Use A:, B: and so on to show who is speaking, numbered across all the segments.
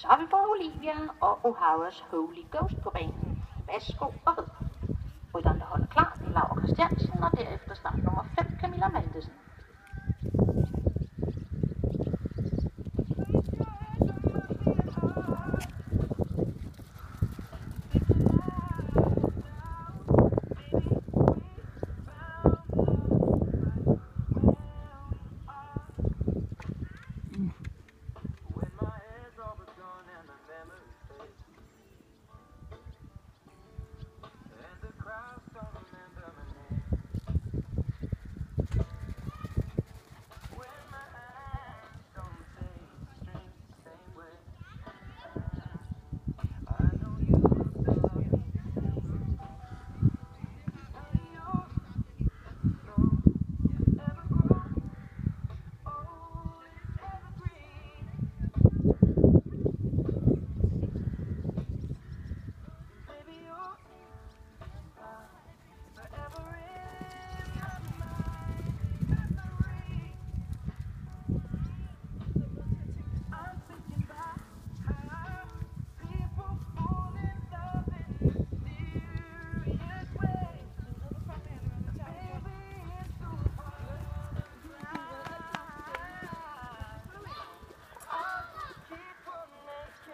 A: Så har vi fået Olivia og O'Hara's Holy Ghost på banen. Værsgo og rid. Rytteren, der holder klar, det er Laura Christiansen, og derefter start nummer 5, Camilla Maldesen.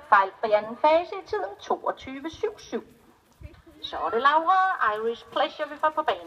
A: Fejlfri anden fase i tiden 22.77. Så er det Laura og Irish Pleasure, vi får på banen.